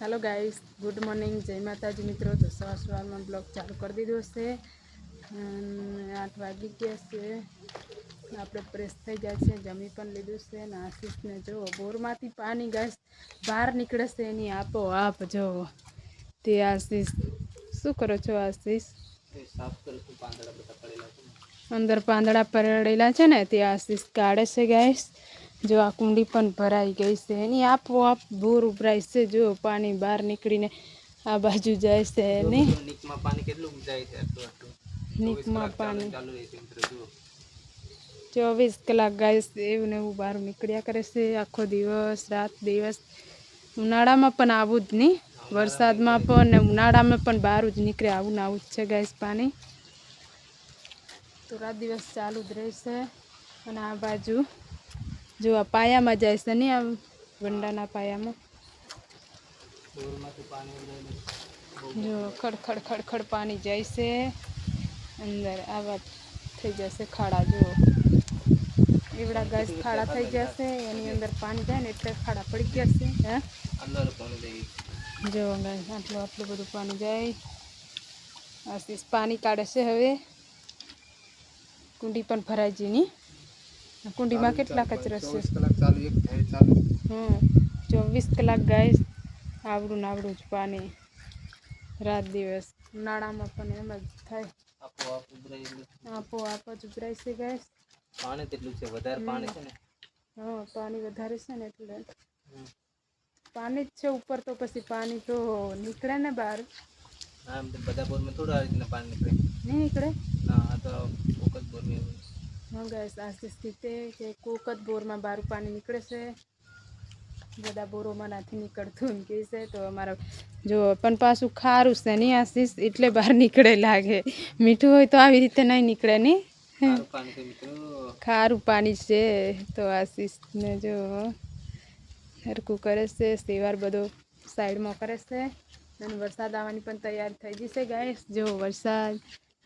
Hello guys, good morning, जय माताजी मित्रों। तो सवार में ब्लॉग चालू कर दीधो से 8 वागी गया से આપણે પ્રેસ થઈ જાય છે, જમી પણ લીધું છે ને આશીષને જો બોરમાંથી પાણી ગાઈસ બહાર નીકળે છે એની આપોઆપ જો તે આશીષ શું કરો છો આશીષ? સાફ કરું છું, પાંદડા બધા પડેલા છે ને અંદર પાંદડા પડેલા છે ને તે આશીષ કાઢે છે ગાઈસ। જો આ કુંડી પણ ભરાઈ ગઈ છે એની આપોઆપ બોર ઉભરાય છે। જો પાણી બહાર નીકળીને આ બાજુ જાય છે જો એની મિત્રો નીકમાં પાણી કેટલું જાય છે આટલું 24 નીકમાં કલાક પાણી ચાલુ રહે છે મિત્રો જુઓ 24 કલાક ગાઈસ એવું ને એવું બહાર નીકળ્યા કરે છે આખો દિવસ રાત દિવસ। ઉનાળામાં પણ આવું જ નહીં, ઉનાળામાં એવું વરસાદમાં રહે પણ ને ઉનાળામાં પણ બહાર જ નીકળે આવું ને આવું જ છે ગાઈસ પાણી તો રાત દિવસ ચાલુ જ રહેશે। અને આ બાજુ જો આ પાયામાં જાય છે ને આમ વંડાના પાયામાં બોરમાંથી પાણી ઉડાડે બહુ જો મોટું ખડ ખડ ખડ ખડ પાણી જાય છે અંદર આવા થઈ જશે ખાડા જો એવડા પાણી ગાઈસ કેટલું એટલે ખાડા થઈ જશે એની અંદર પાણી જાય ને એટલે ખાડા પડી જશે હે અંદર પાણી જાય જો ગાઈસ આટલું બધું પાણી જાય। આશીષ પાણી કાઢે છે હવે કુંડી પણ ભરાઈ જીની કુંડીમાં કેટલા કચરો છે 24 કલાક ચાલુ એક થાય ચાલુ 24 કલાક ગાઈસ આવડું નાવડું જ પાણી રાત દિવસ ઉનાળામાં પણ એમ જ થાય આપોઆપ ઉભરાય આપોઆપ જ ઉભરાય છે ગાઈસ। પાણી તેટલું છે વધારે પાણી છે ને પાણી વધારે છે ને એટલે પાણી જ છે ઉપર તો પછી પાણી તો નીકળે ને બહાર આમ તો બધા બોરમાં થોડું આવી રીતના પાણી નીકળે નહીં નીકળે ના આ તો કોક જ બોર में हाँ गैस आशीष कहते कि कोक જ બોરમાં બારું પાણી નીકળે છે બધા બોરોમાં નથી નીકળતું એમ કહે છે તો અમારા જો પણ પાછું ખારું છે નહીં આશીષ એટલે બહાર નીકળે લાગે મીઠું હોય તો આવી રીતે નહીં નીકળે નહીં સારું પાણી છે મિત્રો ખારું પાણી છે તો આશીષને જો હરકું કરે છે સેવાર બધો સાઈડમાં કરે છે અને વરસાદ આવવાની પણ તૈયારી થઈ ગઈ છે ગાઈસ। જો વરસાદ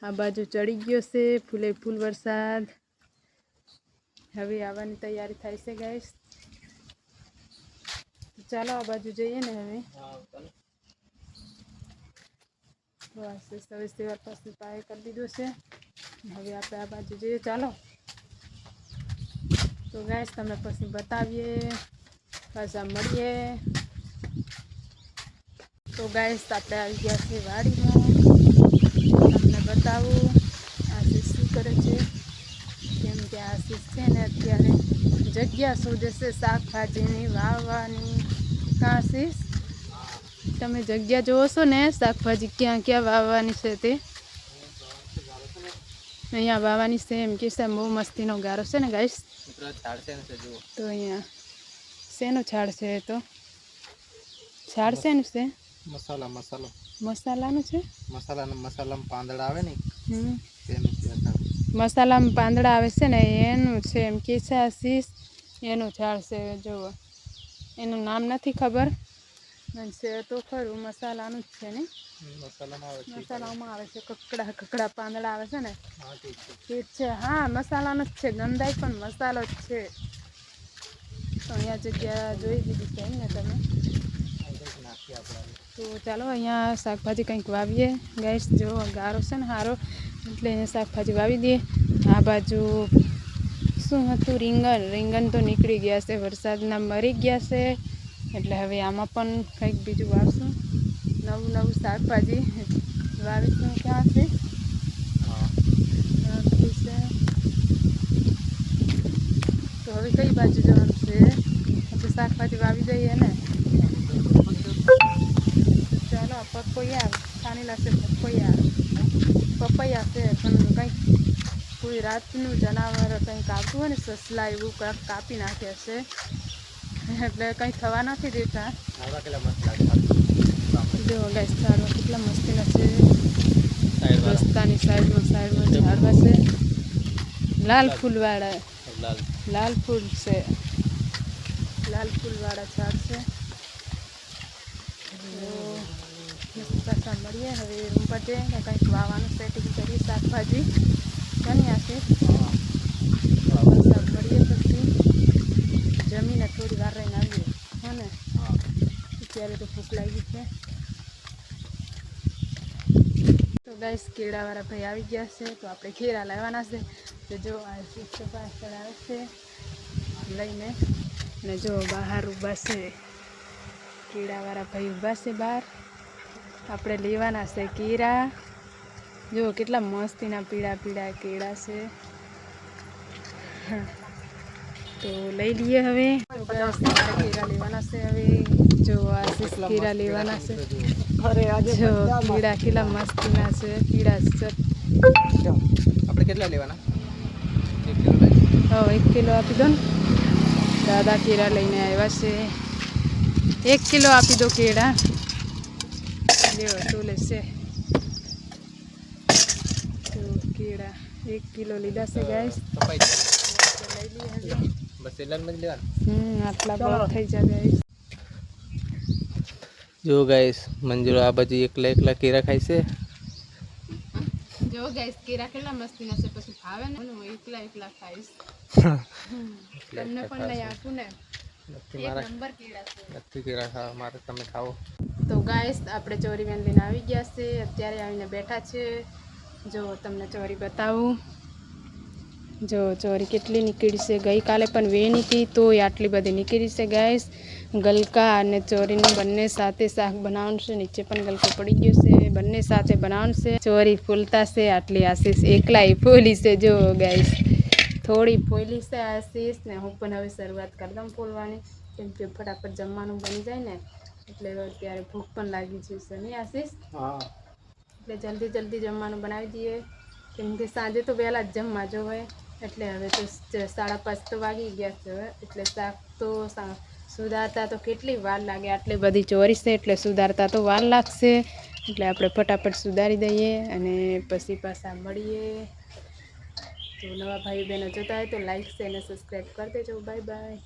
આ બાજુ ચડી ગયો છે ફૂલે ફૂલ વરસાદ હવે આવવાની તૈયારી થાય છે ગાઈસ। ચાલો આ બાજુ જઈએ ને હવે તો આશીષ હવે સેવાર પાસે પાય કરી દીધો છે હવે આપણે આ બાજુ જઈએ ચાલો તો ગાઈસ તમને પછી બતાવીએ પાછા મળીએ। તો ગાઈસ આપણે આવી ગયા છે વાડીમાં તમને બતાવું આશીષ શું કરે છે કેમ કે આશીષ છે ને અત્યારે જગ્યા શોધે છે શાકભાજીની વાવવાની આશીષ તમે જગ્યા જોવો છો ને શાકભાજી ક્યાં ક્યાં વાવવાની છે તે અહીંયા વાવવાની છે એમ કે છે બહુ મસ્તીનો ગારો છે ને ગાઈસ મિત્રો ઝાડ છે ને જુઓ તો અહીંયા શેનો ઝાડ છે તો ઝાડ શેનું છે મસાલો મસાલાનું છે મસાલામાં પાંદડા આવે ને તેનું છે મસાલામાં પાંદડા આવે છે ને એનું છે એમ કે છે આશીષ એનું ઝાડ છે જુઓ એનું નામ નથી ખબર છે તો ખરું મસાલાનું જ છે ને મસાલામાં આવે છે કકડા કકડા પાંદડા આવે છે ને એ છે હા મસાલાનો જ છે ગંદાઈ પણ મસાલો જ છે તો અહીંયા જગ્યા જોઈ દીધી છે ને તમે તો ચાલો અહીંયા શાકભાજી કંઈક વાવીએ ગાઈસ જો ગારો છે ને સારો એટલે અહીંયા શાકભાજી વાવી દઈએ। આ બાજુ શું હતું રીંગણ તો નીકળી ગયા છે વરસાદના મરી ગયા છે એટલે હવે આમાં પણ કંઈક બીજું વાવશું નવું શાકભાજી વાવીશું ક્યાં છે તો હવે કઈ બાજુ જવાનું છે આપણે શાકભાજી વાવી દઈએ ને ચાલો પપૈયા પાણીલા છે પપૈયા છે પણ કંઈક કોઈ રાતનું જનાવર કંઈક આવતું હોય ને સસલા એવું કંઈક કાપી નાખે છે એટલે કંઈ થવા નથી દેતા જો ગાઈસ ઝાડવા કેટલા મસ્તીના છે રસ્તાની સાઈડમાં ઝાડવા છે લાલ ફૂલવાળા લાલ ફૂલવાળા ઝાડ છે પાછા મળીએ હવે રૂમ પર જઈએ ને કંઈક વાવવાનું સેટિંગ કરીએ શાકભાજી બની હશે પાછા મળીએ પછી જમીને થોડી વાર રહીને આવીએ હો ને અત્યારે તો ભૂખ લાગી છે. તો ગાઈસ કેળાવાળા ભાઈ આવી ગયા છે, તો આપણે કેળા લાવવાના છે. તો જો આ શિક્ષક પાછળ આવે છે લઈને, અને જો બહાર ઊભા છે કેળાવાળા ભાઈ ઊભા છે બહાર. આપણે લેવાના છે કેળા. જો કેટલા મસ્તીના પીળા પીળા કેળા છે. તો લઈ લઈએ હવે. તો ગાઈસ આપણે કેળા લેવાના છે હવે. જો આશીષ કેળા લેવાના છે. જો કેળા કેટલા મસ્તીના છે. કેળા આપણે કેટલા લેવાના? 1 કિલો લઈ. 1 કિલો આપી દો ને. દાદા કેળા લઈને આવ્યા છે. 1 કિલો આપી દો કેળા. લેવો તો લેશે. તો કેળા 1 કિલો લીધા છે ગાઈસ. કપાઈ લઈ લઈએ હવે. બસ એલાનમાં જ લેવાના. આટલા બહુ થઈ જાય ગાઈસ. જો ગાઈસ મંજુરો આ બાજુ એકલા કેળા ખાય છે. જો ગાઈસ કેળા કેટલા મસ્તીના છે. પછી ભાવે ને હું એકલા ખાઈશ. તમને પણ લઈ આપું ને. એક નંબર કેળા છે. નથી કેળા ખાવા મારે, તમે ખાઓ. તો ગાઈસ આપણે ચોરી વેન લઈને આવી ગયા છે. અત્યારે આવીને બેઠા છે. જો તમને ચોરી બતાવું. જો ચોરી કેટલી નીકળી છે. ગઈકાલે પણ વેની હતી તો આટલી બધી નીકળી છે ગાઈસ. ગલકા અને ચોરીનું બંને સાથે શાક બનાવવાનું છે. નીચે પણ ગલકો પડી ગયો છે. બંને સાથે બનાવવાનું છે. ચોરી ફૂલતા છે. આટલી આશીષ એકલાય ફૂલી છે. જો ગાઈસ થોડી ફૂલી છે આશીષ ને. હું પણ હવે શરૂઆત કરી દઉં ફૂલવાની, કેમ કે ફટાફટ જમવાનું બની જાય ને. એટલે અત્યારે ભૂખ પણ લાગી છે નહીં આશીષ? હા. એટલે જલ્દી જમવાનું બનાવી દઈએ, કેમ કે સાંજે તો વહેલા જ જમવા જોવે. એટલે હવે તો 5:30 તો વાગી ગયા છે. એટલે શાક તો સુધારતા તો કેટલી વાર લાગે. આટલી બધી ચોરી છે એટલે સુધારતા તો વાર લાગશે. એટલે આપણે ફટાફટ સુધારી દઈએ અને પછી પાછા મળીએ. તો નવા ભાઈ બહેનો જોતા હોય તો લાઈક શેર અને સબસ્ક્રાઈબ કરી દેજો. Bye bye.